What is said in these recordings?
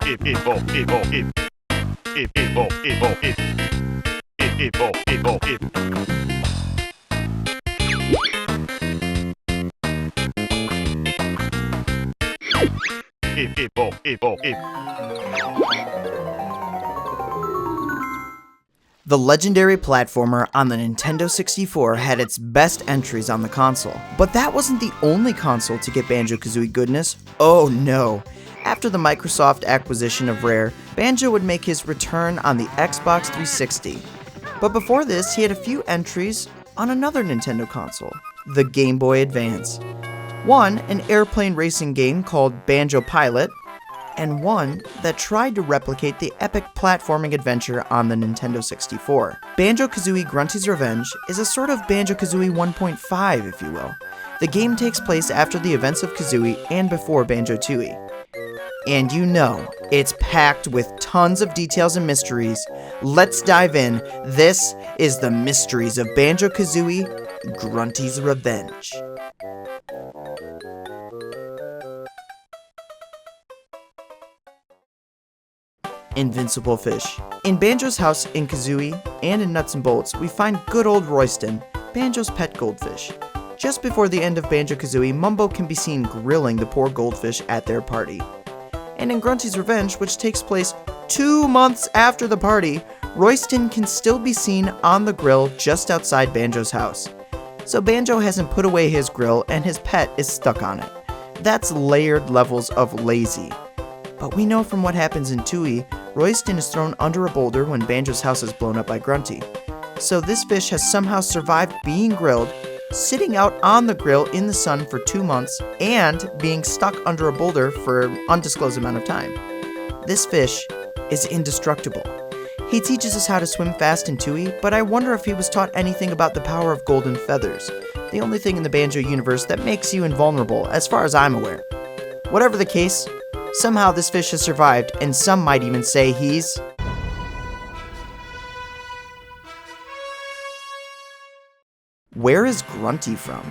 The legendary platformer on the Nintendo 64 had its best entries on the console, but that wasn't the only console to get Banjo Kazooie goodness. Oh no! After the Microsoft acquisition of Rare, Banjo would make his return on the Xbox 360. But before this, he had a few entries on another Nintendo console, the Game Boy Advance. One, an airplane racing game called Banjo Pilot, and one that tried to replicate the epic platforming adventure on the Nintendo 64. Banjo Kazooie Grunty's Revenge is a sort of Banjo Kazooie 1.5, if you will. The game takes place after the events of Kazooie and before Banjo Tooie. And you know, it's packed with tons of details and mysteries. Let's dive in. This is the Mysteries of Banjo Kazooie Grunty's Revenge. Invincible Fish. In Banjo's house in Kazooie and in Nuts and Bolts, we find good old Royston, Banjo's pet goldfish. Just before the end of Banjo Kazooie, Mumbo can be seen grilling the poor goldfish at their party. And in Grunty's Revenge, which takes place 2 months after the party, Royston can still be seen on the grill just outside Banjo's house. So Banjo hasn't put away his grill and his pet is stuck on it. That's layered levels of lazy. But we know from what happens in Tooie, Royston is thrown under a boulder when Banjo's house is blown up by Grunty. So this fish has somehow survived being grilled, sitting out on the grill in the sun for 2 months, and being stuck under a boulder for an undisclosed amount of time. This fish is indestructible. He teaches us how to swim fast in Tooie, but I wonder if he was taught anything about the power of golden feathers, the only thing in the Banjo universe that makes you invulnerable, as far as I'm aware. Whatever the case, somehow this fish has survived, and some might even say he's... Where is Grunty from?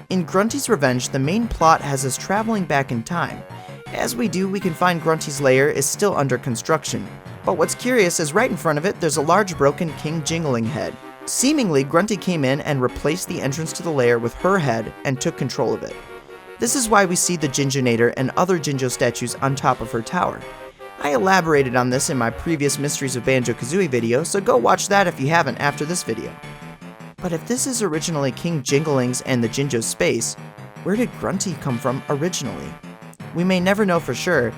In Grunty's Revenge, the main plot has us traveling back in time. As we do, we can find Grunty's lair is still under construction. But what's curious is right in front of it, there's a large broken King Jingling head. Seemingly, Grunty came in and replaced the entrance to the lair with her head and took control of it. This is why we see the Jinjonator and other Jinjo statues on top of her tower. I elaborated on this in my previous Mysteries of Banjo Kazooie video, so go watch that if you haven't after this video. But if this is originally King Jingling's and the Jinjo's space, where did Grunty come from originally? We may never know for sure,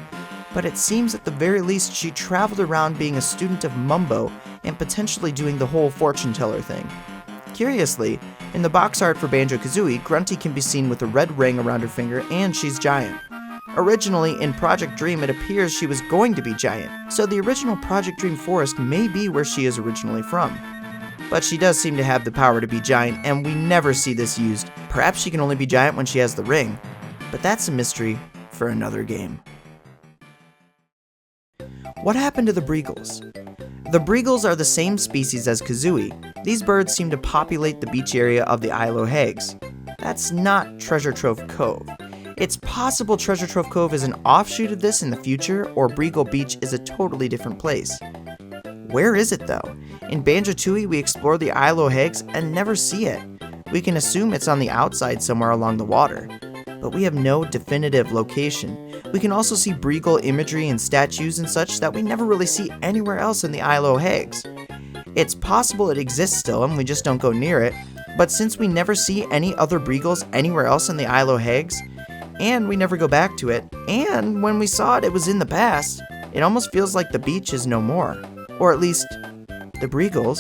but it seems at the very least she traveled around being a student of Mumbo and potentially doing the whole fortune teller thing. Curiously, in the box art for Banjo Kazooie, Grunty can be seen with a red ring around her finger and she's giant. Originally, in Project Dream, it appears she was going to be giant, so the original Project Dream forest may be where she is originally from. But she does seem to have the power to be giant, and we never see this used. Perhaps she can only be giant when she has the ring, but that's a mystery for another game. What happened to the Breegulls? The Breegulls are the same species as Kazooie. These birds seem to populate the beach area of the Isle o' Hags. That's not Treasure Trove Cove. It's possible Treasure Trove Cove is an offshoot of this in the future, or Bregull Beach is a totally different place. Where is it though? In Banjo Tooie, we explore the Isle o' Hags and never see it. We can assume it's on the outside somewhere along the water, but we have no definitive location. We can also see Bregull imagery and statues and such that we never really see anywhere else in the Isle o' Hags. It's possible it exists still and we just don't go near it, but since we never see any other Breegulls anywhere else in the Isle o' Hags, and we never go back to it, and when we saw it, it was in the past, it almost feels like the beach is no more. Or at least, the Breegulls.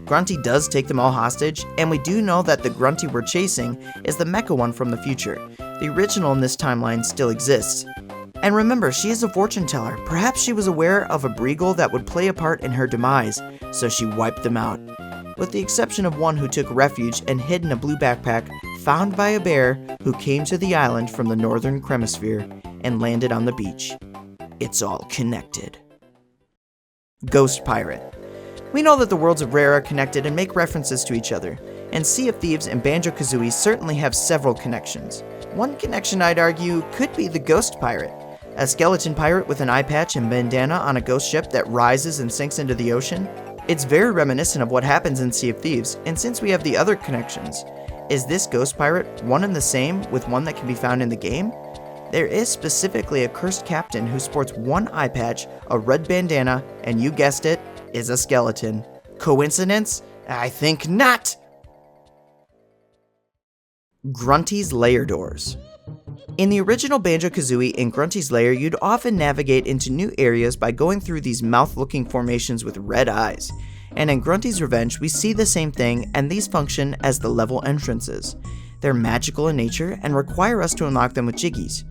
Grunty does take them all hostage, and we do know that the Grunty we're chasing is the mecha one from the future. The original in this timeline still exists. And remember, she is a fortune teller. Perhaps she was aware of a Bregull that would play a part in her demise, so she wiped them out. With the exception of one who took refuge and hid in a blue backpack found by a bear who came to the island from the northern Cremisphere and landed on the beach. It's all connected. Ghost Pirate. We know that the worlds of Rare are connected and make references to each other, and Sea of Thieves and Banjo Kazooie certainly have several connections. One connection, I'd argue, could be the Ghost Pirate. A skeleton pirate with an eye patch and bandana on a ghost ship that rises and sinks into the ocean? It's very reminiscent of what happens in Sea of Thieves, and since we have the other connections, is this ghost pirate one and the same with one that can be found in the game? There is specifically a cursed captain who sports one eye patch, a red bandana, and you guessed it, is a skeleton. Coincidence? I think not! Grunty's Lair Doors. In the original Banjo Kazooie in Grunty's Lair, you'd often navigate into new areas by going through these mouth-looking formations with red eyes. And in Grunty's Revenge, we see the same thing, and these function as the level entrances. They're magical in nature and require us to unlock them with Jiggies.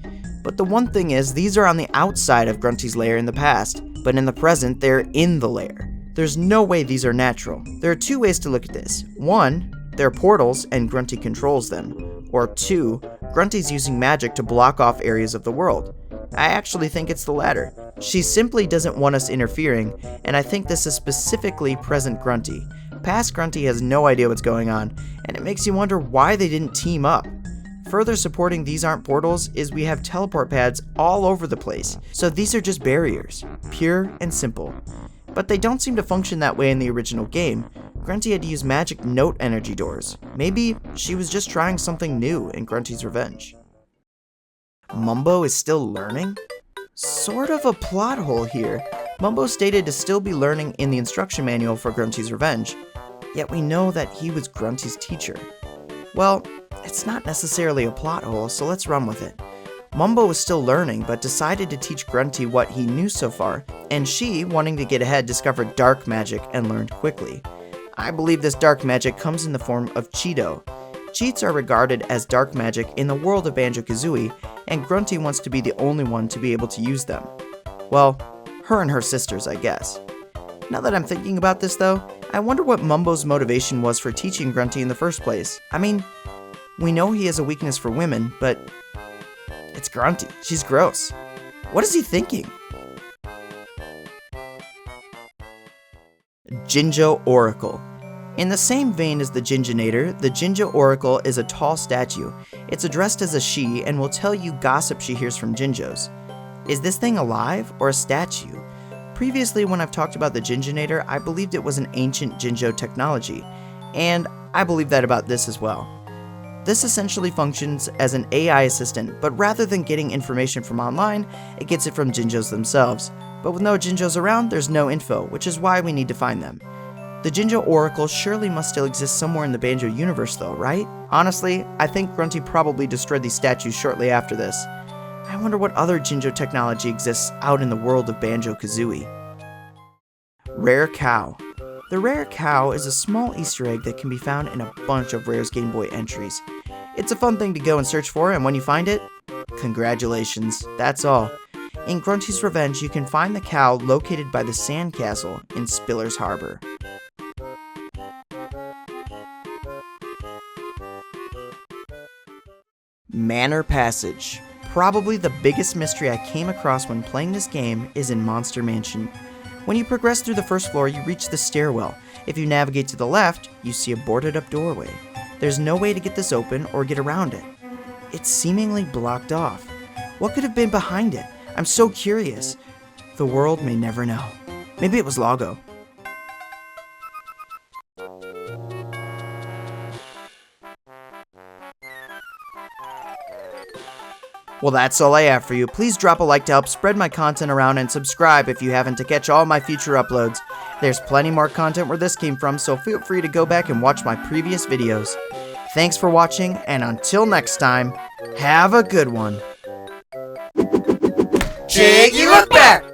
But the one thing is, these are on the outside of Grunty's lair in the past, but in the present, they're in the lair. There's no way these are natural. There are two ways to look at this. One, they're portals and Grunty controls them. Or two, Grunty's using magic to block off areas of the world. I actually think it's the latter. She simply doesn't want us interfering, and I think this is specifically present Grunty. Past Grunty has no idea what's going on, and it makes you wonder why they didn't team up. Further supporting these aren't portals is we have teleport pads all over the place, so these are just barriers, pure and simple. But they don't seem to function that way in the original game. Grunty had to use magic note energy doors. Maybe she was just trying something new in Grunty's Revenge. Mumbo is still learning? Sort of a plot hole here. Mumbo stated to still be learning in the instruction manual for Grunty's Revenge, yet we know that he was Grunty's teacher. Well, it's not necessarily a plot hole, so let's run with it. Mumbo was still learning, but decided to teach Grunty what he knew so far, and she, wanting to get ahead, discovered dark magic and learned quickly. I believe this dark magic comes in the form of Cheeto. Cheats are regarded as dark magic in the world of Banjo Kazooie, and Grunty wants to be the only one to be able to use them. Well, her and her sisters, I guess. Now that I'm thinking about this though, I wonder what Mumbo's motivation was for teaching Grunty in the first place. I mean, we know he has a weakness for women, but it's Grunty. She's gross. What is he thinking? Jinjo Oracle. In the same vein as the Jinjonator, the Jinjo Oracle is a tall statue. It's addressed as a she and will tell you gossip she hears from Jinjos. Is this thing alive or a statue? Previously, when I've talked about the Jinjonator, I believed it was an ancient Jinjo technology, and I believe that about this as well. This essentially functions as an AI assistant, but rather than getting information from online, it gets it from Jinjos themselves. But with no Jinjos around, there's no info, which is why we need to find them. The Jinjo Oracle surely must still exist somewhere in the Banjo universe though, right? Honestly, I think Grunty probably destroyed these statues shortly after this. I wonder what other Jinjo technology exists out in the world of Banjo Kazooie. Rare Cow. The Rare Cow is a small Easter egg that can be found in a bunch of Rare's Game Boy entries. It's a fun thing to go and search for, and when you find it, congratulations, that's all. In Grunty's Revenge, you can find the cow located by the sandcastle in Spiller's Harbor. Manor Passage. Probably the biggest mystery I came across when playing this game is in Monster Mansion. When you progress through the first floor, you reach the stairwell. If you navigate to the left, you see a boarded up doorway. There's no way to get this open or get around it. It's seemingly blocked off. What could have been behind it? I'm so curious. The world may never know. Maybe it was Logo. Well, that's all I have for you. Please drop a like to help spread my content around and subscribe if you haven't to catch all my future uploads. There's plenty more content where this came from, so feel free to go back and watch my previous videos. Thanks for watching, and until next time, have a good one. Jiggylookback!